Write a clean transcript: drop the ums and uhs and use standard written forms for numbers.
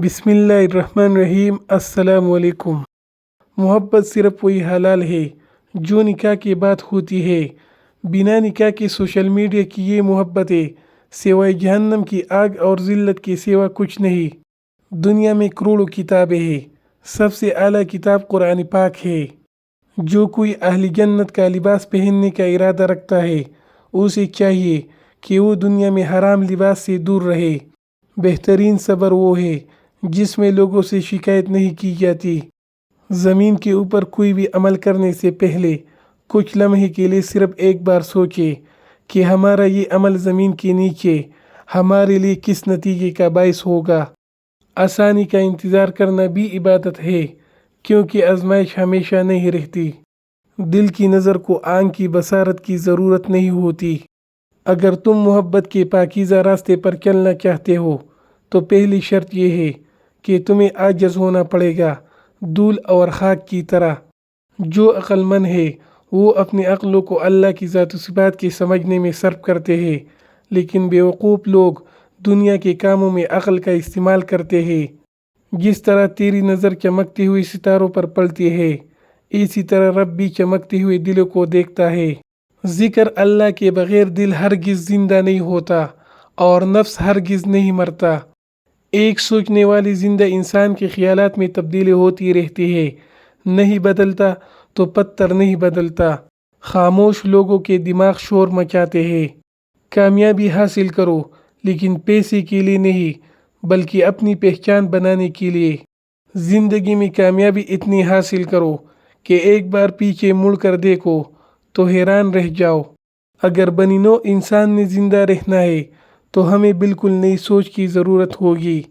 بسم اللہ الرحمن الرحیم۔ السلام علیکم۔ محبت صرف وہی حلال ہے جو نکاح کے بعد ہوتی ہے۔ بنا نکاح کے سوشل میڈیا کی یہ محبت ہے سوائے جہنم کی آگ اور ذلت کے سوا کچھ نہیں۔ دنیا میں کروڑوں کتابیں ہیں، سب سے اعلیٰ کتاب قرآن پاک ہے۔ جو کوئی اہل جنت کا لباس پہننے کا ارادہ رکھتا ہے اسے چاہیے کہ وہ دنیا میں حرام لباس سے دور رہے۔ بہترین صبر وہ ہے جس میں لوگوں سے شکایت نہیں کی جاتی۔ زمین کے اوپر کوئی بھی عمل کرنے سے پہلے کچھ لمحے کے لیے صرف ایک بار سوچے کہ ہمارا یہ عمل زمین کے نیچے ہمارے لیے کس نتیجے کا باعث ہوگا۔ آسانی کا انتظار کرنا بھی عبادت ہے، کیونکہ آزمائش ہمیشہ نہیں رہتی۔ دل کی نظر کو آنکھ کی بصارت کی ضرورت نہیں ہوتی۔ اگر تم محبت کے پاکیزہ راستے پر چلنا چاہتے ہو تو پہلی شرط یہ ہے کہ تمہیں عاجز ہونا پڑے گا، دھول اور خاک کی طرح۔ جو عقل مند ہے وہ اپنی عقلوں کو اللہ کی ذات و صفات کے سمجھنے میں صرف کرتے ہیں، لیکن بیوقوف لوگ دنیا کے کاموں میں عقل کا استعمال کرتے ہیں۔ جس طرح تیری نظر چمکتے ہوئے ستاروں پر پڑتی ہے، اسی طرح رب بھی چمکتے ہوئے دلوں کو دیکھتا ہے۔ ذکر اللہ کے بغیر دل ہرگز زندہ نہیں ہوتا اور نفس ہرگز نہیں مرتا۔ ایک سوچنے والی زندہ انسان کے خیالات میں تبدیلی ہوتی رہتی ہے، نہیں بدلتا تو پتھر نہیں بدلتا۔ خاموش لوگوں کے دماغ شور مچاتے ہیں۔ کامیابی حاصل کرو لیکن پیسے کے لیے نہیں، بلکہ اپنی پہچان بنانے کے لیے۔ زندگی میں کامیابی اتنی حاصل کرو کہ ایک بار پیچھے مڑ کر دیکھو تو حیران رہ جاؤ۔ اگر بنی نوع انسان نے زندہ رہنا ہے تو ہمیں بالکل نئی سوچ کی ضرورت ہوگی۔